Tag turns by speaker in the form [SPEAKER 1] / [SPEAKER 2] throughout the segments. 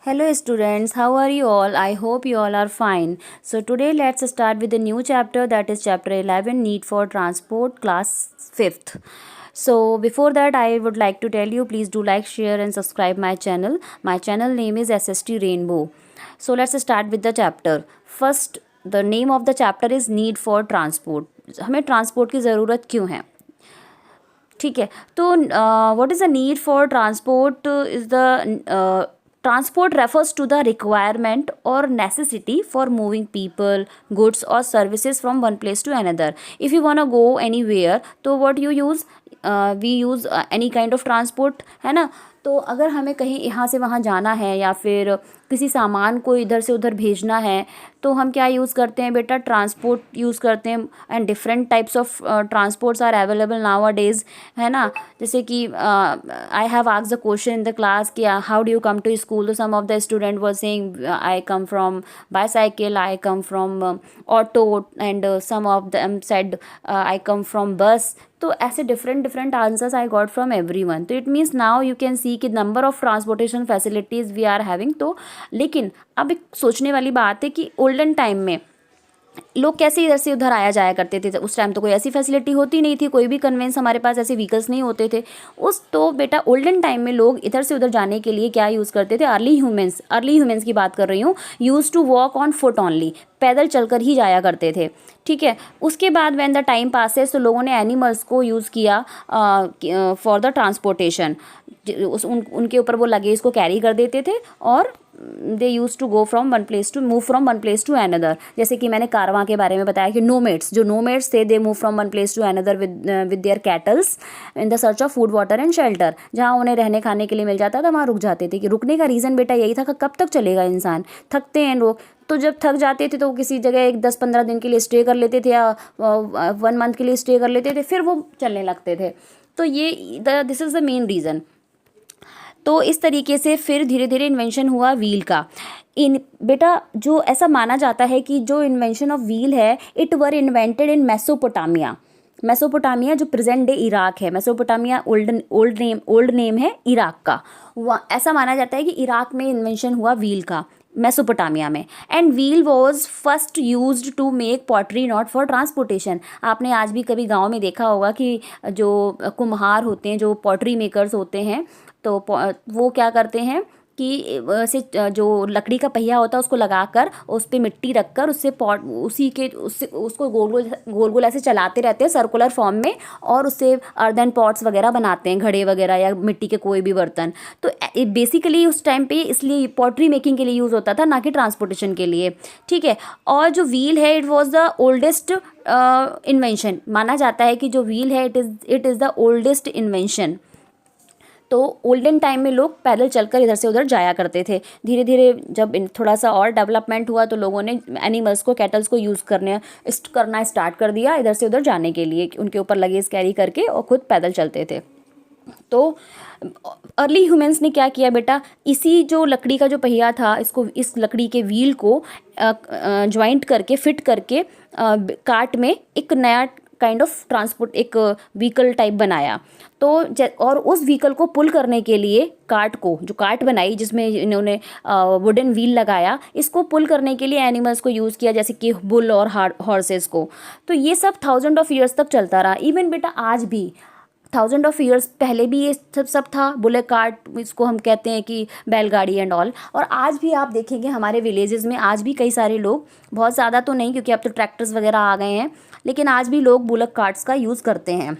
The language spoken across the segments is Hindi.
[SPEAKER 1] Hello students, how are you all? I hope you all are fine. So today let's start with a new chapter, that is chapter 11, Need for Transport, class 5th. So before that I would like to tell you, please do like, share and subscribe my channel. My channel name is SST Rainbow. So let's start with the chapter. First, the name of the chapter is Need for Transport. हमें ट्रांसपोर्ट की ज़रूरत क्यों है? ठीक है, तो what is the need for transport is the transport refers to the requirement or necessity for moving people, goods or services from one place to another. If you want to go anywhere, तो what you use, we use any kind of transport, है ना. तो अगर हमें कहीं यहाँ से वहाँ जाना है या फिर किसी सामान को इधर से उधर भेजना है तो हम क्या यूज़ करते हैं बेटा, ट्रांसपोर्ट यूज़ करते हैं. And different types of transports are available nowadays, है ना. जैसे कि I have asked the question in the class कि how do you come to school, तो some of the student were saying I come from bicycle, I come from auto and some of them said I come from bus. तो ऐसे different answers I got from everyone. तो it means now you can see कि number of transportation facilities we are having. तो लेकिन अब एक सोचने वाली बात है कि ओल्डन टाइम में लोग कैसे इधर से उधर आया जाया करते थे. उस टाइम तो कोई ऐसी फैसिलिटी होती नहीं थी, कोई भी कन्वेंस हमारे पास ऐसे व्हीकल्स नहीं होते थे उस. तो बेटा ओल्डन टाइम में लोग इधर से उधर जाने के लिए क्या यूज़ करते थे, अर्ली ह्यूमंस की बात कर रही हूँ, use to walk on foot only, पैदल चलकर ही जाया करते थे. ठीक है, उसके बाद व्हेन द टाइम पासेस तो लोगों ने एनिमल्स को यूज़ किया फॉर द ट्रांसपोर्टेशन. उनके ऊपर वो लगेज को कैरी कर देते थे और they use to go from one place to move from one place to another. जैसे कि मैंने कारवां के बारे में बताया कि नोमेड्स थे, they move from one place to another with their cattles in the search of food water and shelter. जहाँ उन्हें रहने खाने के लिए मिल जाता था वहाँ रुक जाते थे. कि रुकने का रीज़न बेटा यही था कि कब तक चलेगा इंसान, थकते हैं लोग. तो जब थक जाते थे तो किसी जगह एक 10-15 दिन के लिए स्टे कर लेते थे या 1 मंथ के लिए स्टे कर लेते थे, फिर वो चलने लगते थे. तो ये this is the main reason. तो इस तरीके से फिर धीरे धीरे इन्वेंशन हुआ व्हील का. बेटा जो ऐसा माना जाता है कि जो इन्वेंशन ऑफ व्हील है, it were invented in Mesopotamia जो प्रेजेंट डे इराक है. मेसोपोटामिया ओल्ड नेम है इराक का. ऐसा माना जाता है कि इराक में इन्वेंशन हुआ व्हील का, मेसोपोटामिया में. And wheel was first used to make pottery, not for transportation. आपने आज भी कभी गांव में देखा होगा कि जो कुम्हार होते हैं, जो पॉटरी मेकर्स होते हैं, तो वो क्या करते हैं कि से जो लकड़ी का पहिया होता है उसको लगाकर उस पर मिट्टी रखकर उससे उसको गोल गोल ऐसे चलाते रहते हैं सर्कुलर फॉर्म में, और उससे अर्दन पॉट्स वगैरह बनाते हैं, घड़े वगैरह या मिट्टी के कोई भी बर्तन. तो बेसिकली उस टाइम पे इसलिए पॉटरी मेकिंग के लिए यूज़ होता था, ना कि ट्रांसपोर्टेशन के लिए. ठीक है, और जो व्हील है it was the oldest invention. माना जाता है कि जो व्हील है it is the oldest invention. तो ओल्डन टाइम में लोग पैदल चलकर इधर से उधर जाया करते थे. धीरे धीरे जब थोड़ा सा और डेवलपमेंट हुआ तो लोगों ने एनिमल्स को, कैटल्स को यूज़ करना स्टार्ट कर दिया इधर से उधर जाने के लिए, उनके ऊपर लगेज कैरी करके और खुद पैदल चलते थे. तो अर्ली ह्यूमंस ने क्या किया बेटा, इसी जो लकड़ी का जो पहिया था इस लकड़ी के व्हील को ज्वाइंट करके फिट करके कार्ट में एक नया काइंड ऑफ ट्रांसपोर्ट, एक व्हीकल टाइप बनाया. तो और उस व्हीकल को पुल करने के लिए जो कार्ट बनाई जिसमें इन्होंने वुडन व्हील लगाया, इसको पुल करने के लिए एनिमल्स को यूज़ किया, जैसे कि बुल और हॉर्सेस को. तो ये सब 1000 ऑफ ईयर्स तक चलता रहा. इवन बेटा आज भी 1000 ऑफ ईयर्स पहले भी ये सब था. बुलेट कार्ट, इसको हम कहते हैं कि बैलगाड़ी एंड ऑल. और आज भी आप देखेंगे हमारे विलेजेस में आज भी कई सारे लोग, बहुत ज़्यादा तो नहीं क्योंकि अब तो ट्रैक्टर्स वगैरह आ गए हैं, लेकिन आज भी लोग बुलेट कार्ट्स का यूज़ करते हैं.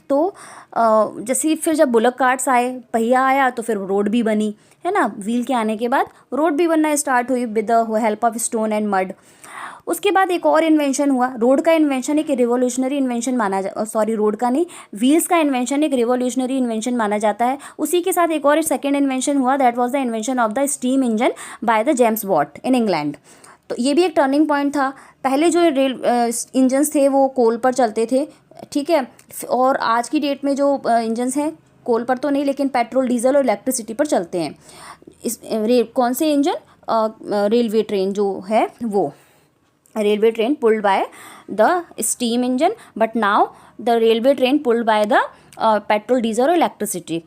[SPEAKER 1] तो जैसे फिर जब बुलेट कार्ट्स आए, पहिया आया, तो फिर रोड भी बनी, है ना. व्हील के आने के बाद रोड भी बनना स्टार्ट हुई with the help of stone and mud. उसके बाद एक और इन्वेंशन हुआ, रोड का इन्वेंशन एक रिवोल्यूशनरी इन्वेंशन रोड का नहीं, व्हील्स का इन्वेंशन एक रिवोल्यूशनरी इन्वेंशन माना जाता है. उसी के साथ एक और सेकेंड इन्वेंशन हुआ, that was the invention of the steam engine bye the James Watt in England. तो ये भी एक टर्निंग पॉइंट था. पहले जो इंजन्स थे वो कोल पर चलते थे. ठीक है, और आज की डेट में जो इंजन्स हैं कोल पर तो नहीं, लेकिन पेट्रोल, डीजल और इलेक्ट्रिसिटी पर चलते हैं. कौन से इंजन, रेलवे ट्रेन जो है वो, railway train pulled by the steam engine, but now the railway train pulled by the petrol, diesel or electricity.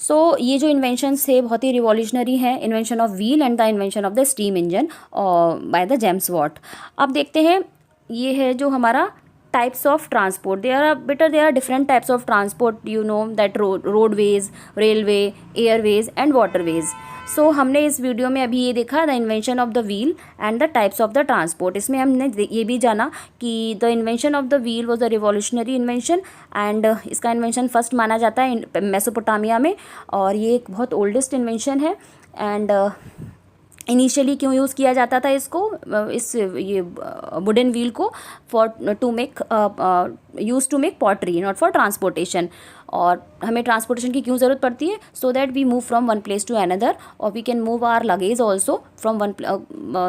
[SPEAKER 1] सो ये जो इन्वेंशंस थे बहुत ही रिवॉल्यूशनरी हैं, invention of wheel and the invention of the steam engine bye the James what. अब देखते हैं, ये है जो हमारा types of transport. There are different types of transport, you know, that roadways, railway, airways and waterways. सो हमने इस वीडियो में अभी ये देखा the invention of the wheel and the types of the transport. इसमें हमने ये भी जाना कि the invention of the wheel was the revolutionary invention and इसका इन्वेंशन फर्स्ट माना जाता है मेसोपोटामिया में, और ये एक बहुत ओल्डेस्ट इन्वेंशन है। एंड इनिशियली क्यों यूज़ किया जाता था इसको, इस ये वुडन व्हील को, for to make use to make pottery, not for transportation. और हमें ट्रांसपोर्टेशन की क्यों ज़रूरत पड़ती है, so that we move from one place to another, और we can move our luggage also from one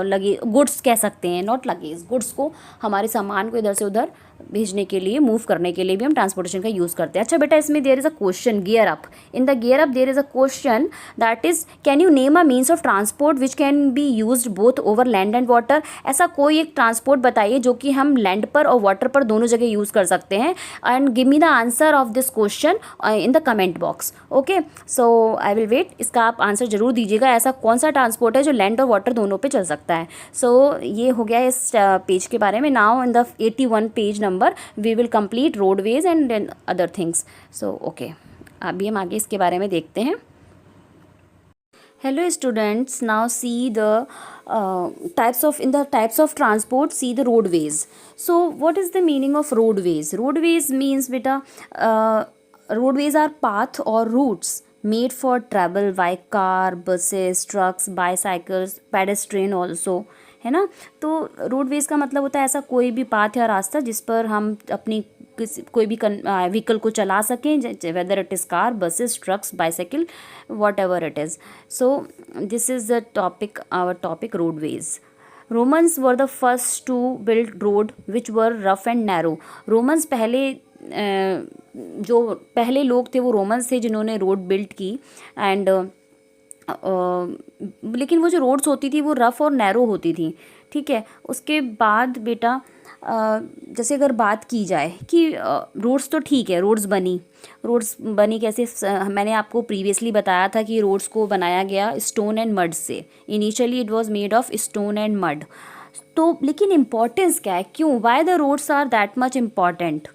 [SPEAKER 1] luggage, goods कह सकते हैं, नॉट लगेज, गुड्स को, हमारे सामान को इधर से उधर भेजने के लिए, मूव करने के लिए भी हम ट्रांसपोर्टेशन का यूज़ करते हैं। अच्छा बेटा, इसमें there is a question, gear up, in the gear up there is a question that is can you name a means of transport which can be used both over land and water. ऐसा कोई एक ट्रांसपोर्ट बताइए जो कि हम लैंड पर और वाटर पर दोनों जगह यूज़ कर सकते हैं, and give me the answer of this question in the comment box. Okay, so I will wait, इसका आप आंसर जरूर दीजिएगा, ऐसा कौन सा ट्रांसपोर्ट है जो लैंड और वाटर दोनों पे चल सकता है। सो ये हो गया इस पेज के बारे में। Now in the 81 page number we will complete roadways and other things. So okay, अभी हम आगे इसके बारे में देखते हैं। Hello students, now see the types of transport, see the roadways. So what is the meaning of roadways? Roadways means beta, roadways are path or routes made for travel by car, buses, trucks, bicycles, pedestrian also, है ना। तो रोडवेज का मतलब होता है ऐसा कोई भी पाथ या रास्ता जिस पर हम अपनी कोई भी व्हीकल को चला सकें, whether it is car, buses, trucks, bicycle, whatever it is. So this is the topic, our topic, roadways. Romans were the first to build road which were rough and narrow. Romans पहले जो पहले लोग थे वो रोमन्स थे जिन्होंने रोड बिल्ड की, एंड लेकिन वो जो रोड्स होती थी वो रफ़ और नैरो होती थी, ठीक है। उसके बाद बेटा जैसे अगर बात की जाए कि रोड्स तो ठीक है, रोड्स बनी कैसे, मैंने आपको प्रीवियसली बताया था कि रोड्स को बनाया गया स्टोन एंड मड से। Initially it was made of stone and mud. तो लेकिन इम्पॉर्टेंस क्या है, क्यों, why the roads are that much important?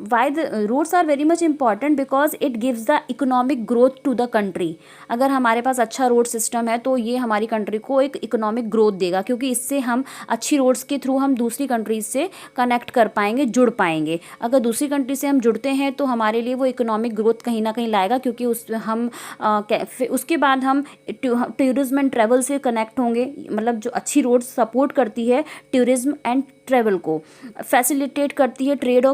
[SPEAKER 1] Why the roads are very much important because it gives the economic growth to the country. अगर हमारे पास अच्छा रोड सिस्टम है तो ये हमारी कंट्री को एक इकोनॉमिक ग्रोथ देगा, क्योंकि इससे हम अच्छी रोड्स के थ्रू हम दूसरी कंट्रीज से कनेक्ट कर पाएंगे, जुड़ पाएंगे। अगर दूसरी कंट्री से हम जुड़ते हैं तो हमारे लिए वो इकोनॉमिक ग्रोथ कहीं ना कहीं लाएगा, क्योंकि उसके बाद हम टूरिज्म एंड ट्रैवल से कनेक्ट होंगे। मतलब जो अच्छी रोड सपोर्ट करती है टूरिज्म एंड ट्रैवल को, फैसिलिटेट करती है ट्रेड और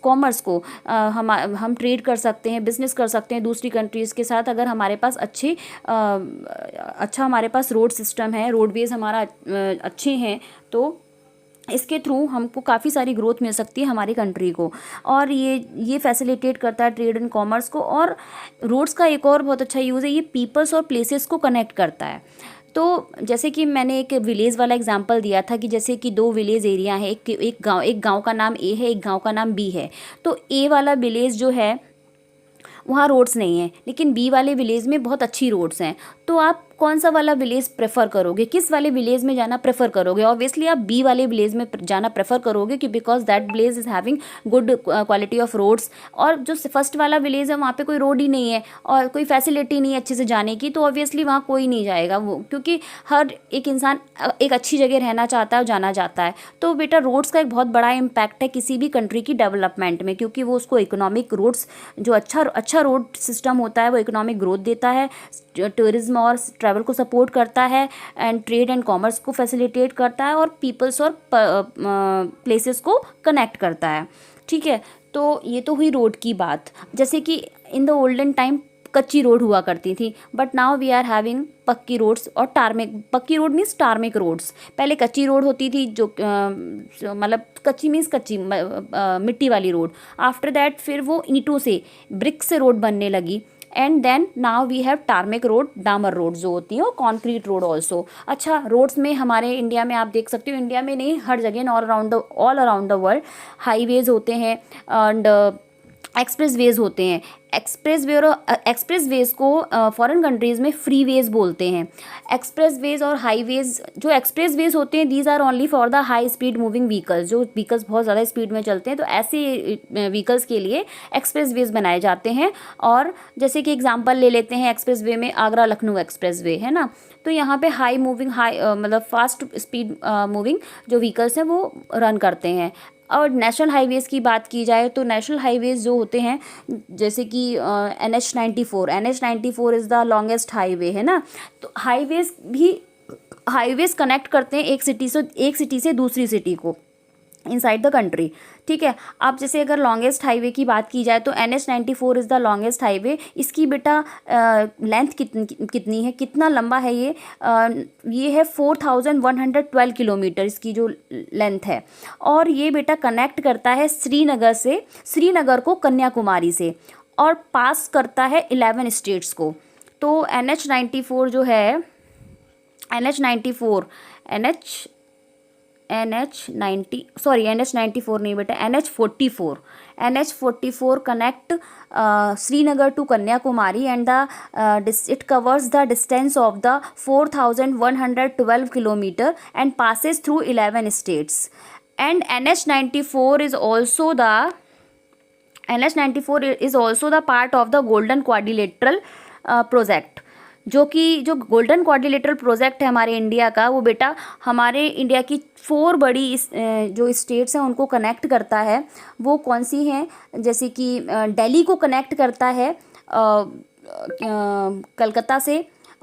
[SPEAKER 1] कॉमर्स को। हम ट्रेड कर सकते हैं, बिजनेस कर सकते हैं दूसरी कंट्रीज़ के साथ, अगर हमारे पास अच्छा हमारे पास रोड सिस्टम है, रोडवेज हमारा अच्छे हैं, तो इसके थ्रू हमको काफ़ी सारी ग्रोथ मिल सकती है हमारी कंट्री को। और ये फैसिलिटेट करता है ट्रेड एंड कॉमर्स को। और रोड्स का एक और बहुत अच्छा यूज़ है, ये पीपल्स और प्लेसेस को कनेक्ट करता है। तो जैसे कि मैंने एक विलेज वाला एग्जांपल दिया था कि जैसे कि दो विलेज एरिया है, एक गांव का नाम ए है, एक गांव का नाम बी है। तो ए वाला विलेज जो है वहाँ रोड्स नहीं है, लेकिन बी वाले विलेज में बहुत अच्छी रोड्स हैं। तो आप कौन सा वाला विलेज प्रेफर करोगे, किस वाले विलेज में जाना प्रेफर करोगे? ऑब्वियसली आप बी वाले विलेज में जाना प्रेफर करोगे, कि because that village is having good quality of roads. और जो फर्स्ट वाला विलेज है वहाँ पे कोई रोड ही नहीं है और कोई फैसिलिटी नहीं है अच्छे से जाने की, तो ऑब्वियसली वहाँ कोई नहीं जाएगा वो, क्योंकि हर एक इंसान एक अच्छी जगह रहना चाहता है और जाना चाहता है। तो बेटा रोड्स का एक बहुत बड़ा इम्पैक्ट है किसी भी कंट्री की डेवलपमेंट में, क्योंकि वो उसको इकोनॉमिक रोड्स, जो अच्छा रोड सिस्टम होता है वो इकोनॉमिक ग्रोथ देता है, टूरिज्म और ट्रैवल को सपोर्ट करता है, एंड ट्रेड एंड कॉमर्स को फैसिलिटेट करता है, और पीपल्स और प्लेसेस को कनेक्ट करता है, ठीक है। तो ये तो हुई रोड की बात। जैसे कि इन द ओल्डन टाइम कच्ची रोड हुआ करती थी, but now we are having पक्की रोड्स और टार्मिक। पक्की रोड मीन्स टार्मिक रोड्स। पहले कच्ची रोड होती थी, जो मतलब कच्ची मीन्स कच्ची मिट्टी वाली रोड। आफ्टर दैट फिर वो ईंटों से, ब्रिक से रोड बनने लगी, and then now we have tarmac road, डामर रोड जो होती है, और कॉन्क्रीट रोड ऑल्सो। अच्छा, रोड्स में हमारे इंडिया में आप देख सकते हो, इंडिया में नहीं हर जगह, all around the world highways होते हैं एंड एक्सप्रेस वेज होते हैं। एक्सप्रेस वेज को फॉरेन कंट्रीज़ में फ्री वेज बोलते हैं। एक्सप्रेस वेज और हाईवेज, जो एक्सप्रेस वेज होते हैं these are only for the high speed moving vehicles, जो व्हीकल्स बहुत ज़्यादा स्पीड में चलते हैं, तो ऐसे व्हीकल्स के लिए एक्सप्रेस वेज बनाए जाते हैं। और जैसे कि एग्जांपल ले लेते हैं, एक्सप्रेस वे में आगरा लखनऊ एक्सप्रेस वे है ना, तो यहाँ पे हाई मूविंग मतलब फास्ट स्पीड मूविंग जो व्हीकल्स हैं वो रन करते हैं। और नेशनल हाईवेज़ की बात की जाए तो नेशनल हाईवेज़ जो होते हैं जैसे कि NH 94 is the longest highway है ना, तो हाईवेज़ कनेक्ट करते हैं एक सिटी से दूसरी सिटी को इनसाइड द कंट्री। ठीक है, अब जैसे अगर लॉन्गेस्ट हाईवे की बात की जाए तो NH 94 is the longest highway. इसकी बेटा लेंथ कितनी है, कितना लंबा है ये है 4112 किलोमीटर इसकी जो लेंथ है। और ये बेटा कनेक्ट करता है श्रीनगर को कन्याकुमारी से, और पास करता है 11 स्टेट्स को। तो NH 94 जो है NH 94 नहीं बेटा, NH 44 connect Srinagar to Kanyakumari and it covers the distance of the 4112 kilometre and passes through 11 states. And NH 94 is also the part of the Golden Quadrilateral project, जो गोल्डन क्वाड्रिलेटरल प्रोजेक्ट है हमारे इंडिया का, वो बेटा हमारे इंडिया की 4 बड़ी जो स्टेट्स हैं उनको कनेक्ट करता है। वो कौन सी हैं, जैसे कि दिल्ली को कनेक्ट करता है कलकत्ता से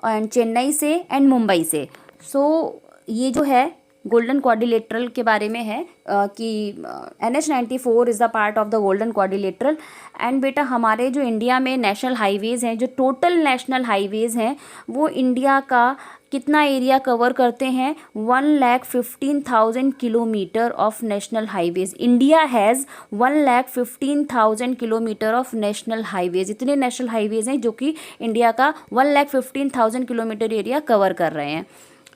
[SPEAKER 1] एंड चेन्नई से एंड मुंबई से। सो ये जो है गोल्डन क्वाड्रिलेटरल के बारे में है कि NH 94 is the part of the golden quadrilateral. And बेटा हमारे जो इंडिया में नेशनल हाईवेज़ हैं, जो टोटल नेशनल हाईवेज़ हैं, वो इंडिया का कितना एरिया कवर करते हैं, 1,15,000 kilometre of national highways. India has 1,15,000 kilometre of national highways. इतने नेशनल हाईवेज़ हैं जो कि इंडिया का 1,15,000 किलोमीटर एरिया कवर कर रहे हैं।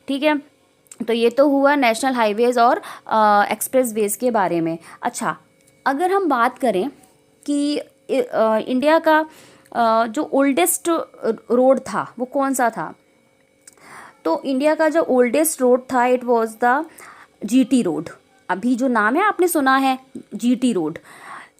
[SPEAKER 1] ठीक है, तो ये तो हुआ नेशनल हाईवेज़ और एक्सप्रेस वेज़ के बारे में। अच्छा, अगर हम बात करें कि इंडिया का जो ओल्डेस्ट रोड था वो कौन सा था, तो इंडिया का जो ओल्डेस्ट रोड था it was the GT road. अभी जो नाम है आपने सुना है GT रोड।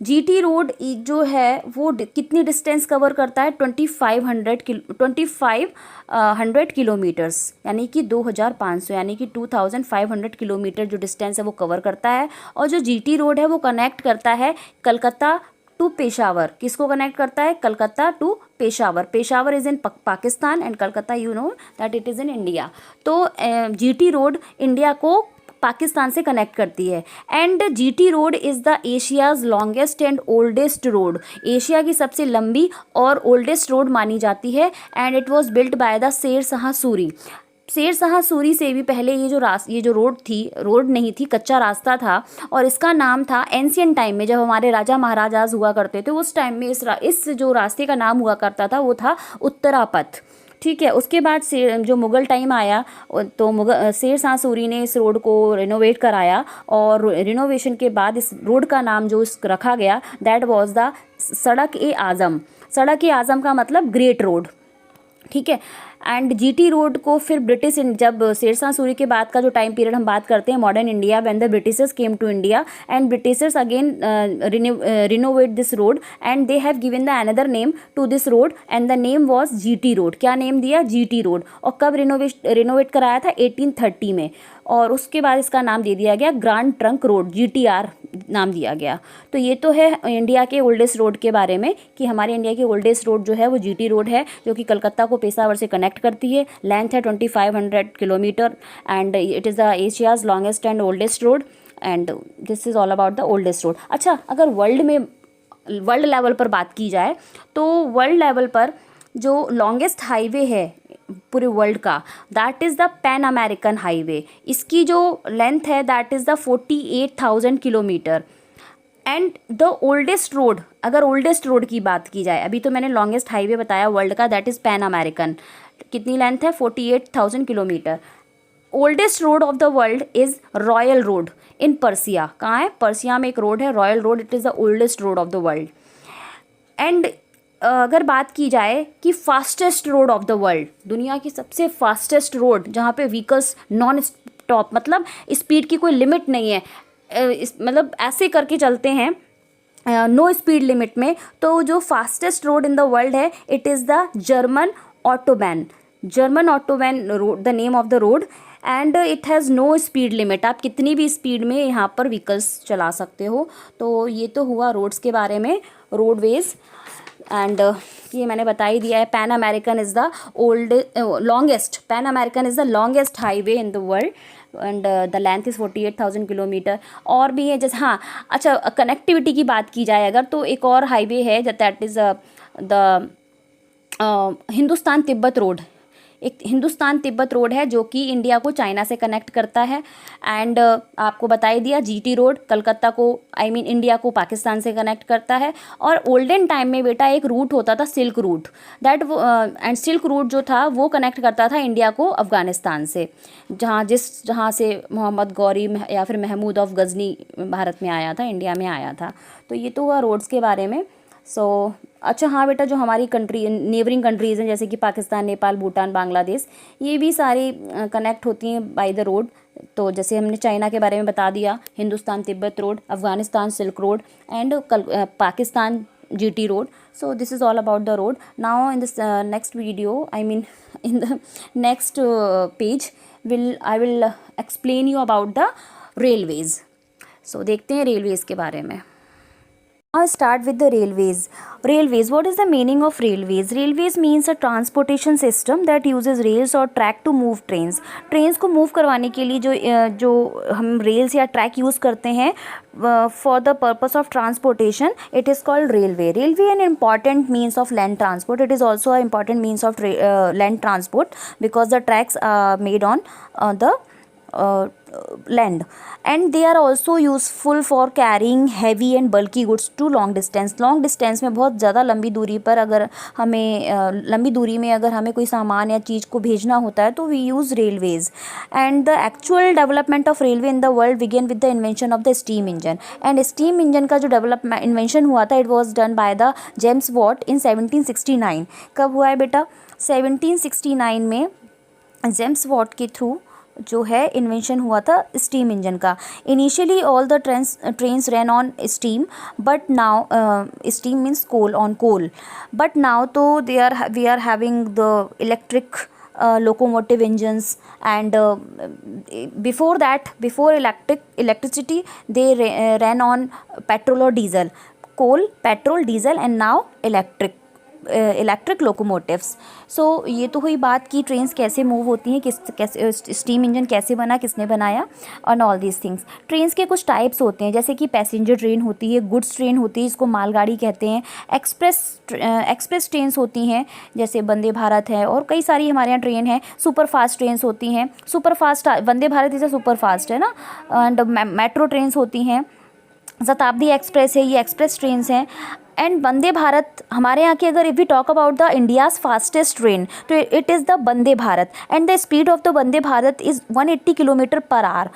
[SPEAKER 1] GT रोड जो है वो कितनी डिस्टेंस कवर करता है, 2500 किलोमीटर्स, यानी कि 2500 यानी कि 2500 किलोमीटर जो डिस्टेंस है वो कवर करता है। और जो GT रोड है वो कनेक्ट करता है कलकत्ता टू पेशावर। किसको कनेक्ट करता है, Calcutta to Peshawar. Peshawar is in Pakistan and Calcutta you know that it is in India. तो GT रोड इंडिया को पाकिस्तान से कनेक्ट करती है। And GT road is the Asia's longest and oldest road. Asia की सबसे लंबी और ओल्डेस्ट रोड मानी जाती है। And it was built by the Sher Shah Suri. शेर शाह सूरी से भी पहले ये जो रोड नहीं थी, कच्चा रास्ता था, और इसका नाम था एंशियंट टाइम में जब हमारे राजा महाराजाज हुआ करते थे उस टाइम में इस जो रास्ते का नाम हुआ करता था वो था उत्तरापथ। ठीक है, उसके बाद से जो मुग़ल टाइम आया तो शेर शाह सूरी ने इस रोड को रिनोवेट कराया, और रिनोवेशन के बाद इस रोड का नाम जो रखा गया दैट वाज द सड़क-ए-आज़म। सड़क-ए-आज़म का मतलब ग्रेट रोड। ठीक है, एंड GT रोड को फिर जब शेर शाह सूरी के बाद का जो टाइम पीरियड हम बात करते हैं modern India, when the Britishers came to India and Britishers again renovate this road and they have given the another name to this road and the name was GT road. क्या नेम दिया, GT रोड। और कब रिनोवेट कराया था, 1830 में। और उसके बाद इसका नाम दे दिया गया ग्रैंड ट्रंक रोड, GTR नाम दिया गया। तो ये तो है इंडिया के ओल्डेस्ट रोड के बारे में कि हमारे इंडिया की ओल्डेस्ट रोड जो है वो GT रोड है, जो कि कलकत्ता को पेशावर से कनेक्ट करती है। लेंथ है 2500 kilometre and it is the Asia's longest and oldest road and this is all about the oldest road. अच्छा, अगर वर्ल्ड लेवल पर बात की जाए तो वर्ल्ड लेवल पर जो लॉन्गेस्ट हाईवे है पूरे वर्ल्ड का that is the pan American highway. इसकी जो लेंथ है that is the 48,000 kilometre. And the oldest road, अगर ओल्डेस्ट रोड की बात की जाए, अभी तो मैंने लॉन्गेस्ट हाईवे बताया वर्ल्ड का दैट इज़ पैन अमेरिकन। कितनी लेंथ है, 48,000 kilometre. Oldest road of the world is royal road in Persia. कहाँ है, पर्सिया में एक रोड है royal road, it is the oldest road of the world. And अगर बात की जाए कि fastest road of the world, दुनिया की सबसे फास्टेस्ट रोड जहाँ पे व्हीकल्स नॉन स्टॉप, मतलब स्पीड की कोई लिमिट नहीं है, मतलब ऐसे करके चलते हैं नो स्पीड लिमिट में, तो जो fastest road in the world है it is the German autobahn. German autobahn road the name of the road, and it has no speed limit. आप कितनी भी स्पीड में यहाँ पर व्हीकल्स चला सकते हो। तो ये तो हुआ रोड्स के बारे में, रोडवेज़। एंड ये मैंने बता ही दिया है। Pan American is the longest, pan American is the longest highway in the world and the length is 48,000 kilometre. और भी है जैसे, हाँ अच्छा, कनेक्टिविटी की बात की जाए अगर, तो एक और हाईवे है that is the Hindustan Tibet road. एक हिंदुस्तान तिब्बत रोड है जो कि इंडिया को चाइना से कनेक्ट करता है। एंड आपको बता ही दिया जीटी रोड, कलकत्ता को इंडिया को पाकिस्तान से कनेक्ट करता है। और ओल्डन टाइम में बेटा एक रूट होता था silk route, that and silk route जो था वो कनेक्ट करता था इंडिया को अफ़गानिस्तान से, जहाँ से मोहम्मद गौरी या फिर महमूद ऑफ गज़नी भारत में आया था, इंडिया में आया था। तो ये तो हुआ रोड्स के बारे में। अच्छा हाँ बेटा, जो हमारी कंट्री नेबरिंग कंट्रीज़ हैं जैसे कि पाकिस्तान, नेपाल, भूटान, बांग्लादेश, ये भी सारी कनेक्ट होती हैं बाय द रोड। तो जैसे हमने चाइना के बारे में बता दिया, Hindustan Tibet road, Afghanistan silk road, and Pakistan GT road. So this is all about the road. Now in this next video, in the next page I will explain you about the railways. So देखते हैं रेलवेज़ के बारे में। Now start with the railways. Railways, what is the meaning of railways? Railways means a transportation system that uses rails or track to move trains. Trains को move करवाने के लिए जो हम rails या track use करते हैं for the purpose of transportation, it is called railway. Railway an important means of land transport. It is also an important means of land transport because the tracks are made on the land, and they are also useful for carrying heavy and bulky goods to long distance में, बहुत ज़्यादा लंबी दूरी पर अगर हमें लंबी दूरी में अगर हमें कोई सामान या चीज़ को भेजना होता है तो we use railways. And the actual development of railway in the world began with the invention of the steam engine. And steam engine का जो इन्वेंशन हुआ था, it was done by the James Watt in 1769। कब हुआ है बेटा? 1769 में जेम्स वॉट के थ्रू जो है इन्वेंशन हुआ था स्टीम इंजन का। Initially all the trains run on steam, but now steam means coal, but now तो we are having the electric locomotive engines, and before electricity they ran on petrol or diesel, coal, petrol, diesel, and now electric locomotives. So ये तो हुई बात कि ट्रेन्स कैसे मूव होती हैं, कैसे स्टीम इंजन कैसे बना, किसने बनाया, और ऑल दीज थिंग्स। ट्रेन्स के कुछ टाइप्स होते हैं, जैसे कि पैसेंजर ट्रेन होती है, गुड्स ट्रेन होती है, इसको मालगाड़ी कहते हैं, एक्सप्रेस ट्रेन्स होती हैं जैसे वंदे भारत है, और कई सारी हमारे यहाँ ट्रेन है। सुपर फास्ट ट्रेन्स होती हैं, सुपर फास्ट वंदे भारत इसे सुपर फास्ट है ना, एंड मेट्रो ट्रेन्स होती हैं, शताब्दी एक्सप्रेस है, ये एक्सप्रेस ट्रेन्स हैं। एंड वंदे भारत हमारे यहाँ की, अगर if we talk about the India's fastest train, तो it is the Vande Bharat, and the speed of the Vande Bharat is 180 kilometre per hour.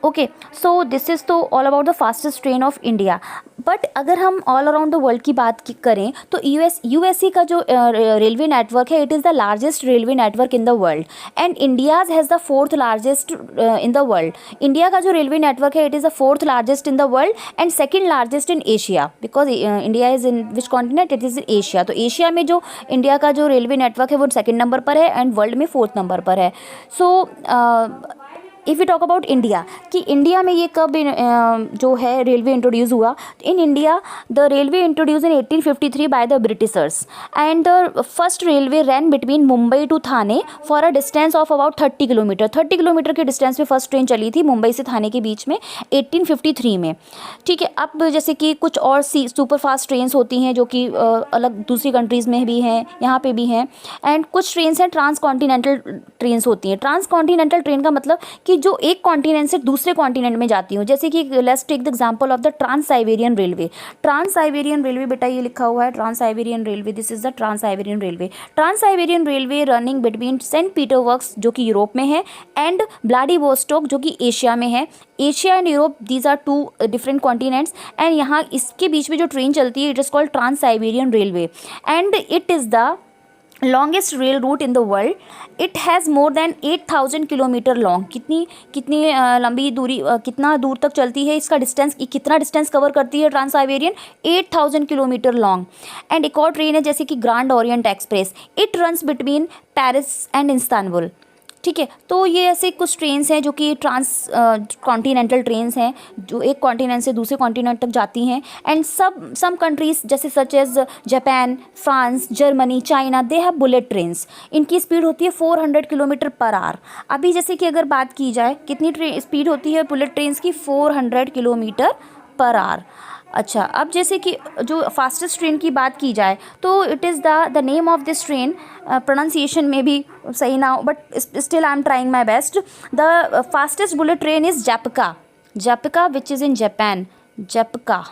[SPEAKER 1] Okay, so this is तो all about the fastest train of India. But अगर हम ऑल अराउंड द वर्ल्ड की बात करें तो यूएसए का जो रेलवे नेटवर्क है, it is the largest railway network in the world, and India's has the fourth largest in the world. India का जो रेलवे नेटवर्क है, it is the fourth largest in the world and second largest in Asia, because India is in which continent, it is in Asia. तो एशिया में जो इंडिया का जो रेलवे नेटवर्क है वो सेकेंड नंबर पर है एंड वर्ल्ड में फोर्थ नंबर पर है। So if you talk about India, कि इंडिया में ये कब जो है रेलवे इंट्रोड्यूस हुआ, in India the railway introduce in 1853 by the Britishers, and the first railway run between Mumbai to Thane for a distance of about 30 kilometre. 30 kilometre के डिस्टेंस पे फर्स्ट ट्रेन चली थी मुंबई से थाने के बीच में 1853 में। ठीक है, अब जैसे कि कुछ और सुपर फास्ट ट्रेन्स होती हैं जो कि अलग दूसरी कंट्रीज़ में भी हैं, यहाँ पे भी हैं, एंड कुछ ट्रेन्स हैं ट्रांस कॉन्टिनेंटल ट्रेन्स होती हैं। ट्रांस कॉन्टिनेंटल ट्रेन का मतलब कि कि जो एक कॉन्टिनेंट से दूसरे कॉन्टिनेंट में जाती हूँ। जैसे कि let's take the example of the trans Siberian railway. Trans Siberian railway, बेटा ये लिखा हुआ है trans Siberian railway, this is the trans Siberian railway. Trans Siberian railway running between Saint Petersburg जो कि यूरोप में है एंड व्लादिवोस्टोक जो कि एशिया में है। Asia and Europe, these are two different continents and यहाँ इसके बीच में जो ट्रेन चलती है it is called trans Siberian railway and it is the longest rail route in the world. It has more than 8,000 kilometre long. कितनी कितनी लंबी दूरी, कितना दूर तक चलती है, इसका डिस्टेंस, कितना डिस्टेंस कवर करती है trans Siberian, 8,000 kilometre long. And एक और ट्रेन है जैसे कि grand orient express, it runs between Paris and Istanbul. ठीक है, तो ये ऐसे कुछ ट्रेन्स हैं जो कि ट्रांस कॉन्टिनेंटल ट्रेन्स हैं जो एक कॉन्टिनेंट से दूसरे कॉन्टिनेंट तक जाती हैं। एंड सम कंट्रीज़ जैसे such as Japan, France, Germany, China, they have bullet trains. इनकी स्पीड होती है 400 किलोमीटर पर आवर। अभी जैसे कि अगर बात की जाए कितनी स्पीड होती है बुलेट ट्रेन्स की, 400 किलोमीटर पर आवर। अच्छा, अब जैसे कि जो फास्टेस्ट ट्रेन की बात की जाए तो it is the name of this train, pronunciation में भी सही ना हो but still I am trying my best. The fastest bullet train is जापका, जापका विच इज़ इन जापान, जापका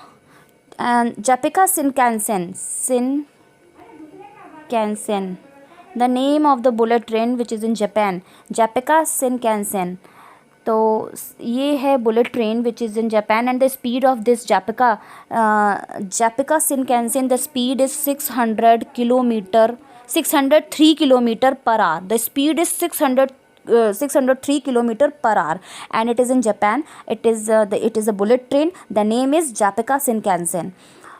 [SPEAKER 1] एंड जापका Shinkansen, Shinkansen, the name of the bullet train which is in Japan, जापका शिनकानसेन। तो ये है bullet train which is in Japan and the speed of this जापका Shinkansen, the speed is 603 kilometre per our. The speed is 603 kilometre per our and it is in Japan. It is a bullet train. The name is जापका शिनकानसेन।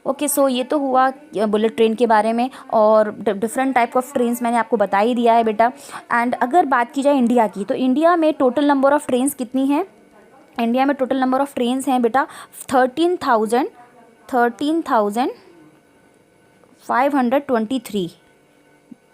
[SPEAKER 1] ओके, सो ये तो हुआ बुलेट ट्रेन के बारे में और डिफरेंट टाइप ऑफ ट्रेन्स मैंने आपको बता ही दिया है बेटा। एंड अगर बात की जाए इंडिया की, तो इंडिया में टोटल नंबर ऑफ़ ट्रेन्स कितनी हैं? इंडिया में टोटल नंबर ऑफ़ ट्रेन्स हैं बेटा 13,523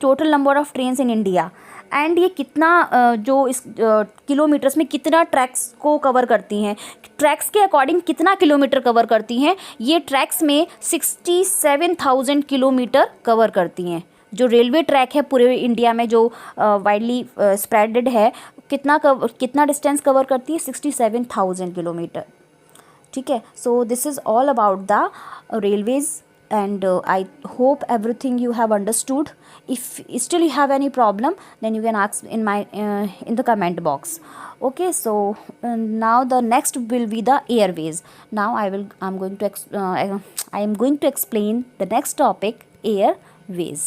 [SPEAKER 1] total number of trains in India. And ये कितना जो इस किलोमीटर्स में कितना ट्रैक्स को कवर करती हैं, ट्रैक्स के अकॉर्डिंग कितना किलोमीटर कवर करती हैं, ये ट्रैक्स में 67,000 किलोमीटर कवर करती हैं। जो रेलवे ट्रैक है पूरे इंडिया में जो वाइडली स्प्रेडेड है, कितना डिस्टेंस कवर करती है, 67,000 किलोमीटर। ठीक है, सो this is all about the Railways and I hope everything you have understood. If still you have any problem, then you can ask in my in the comment box. Okay, so now the next will be the airways. Now I am going to explain the next topic, airways.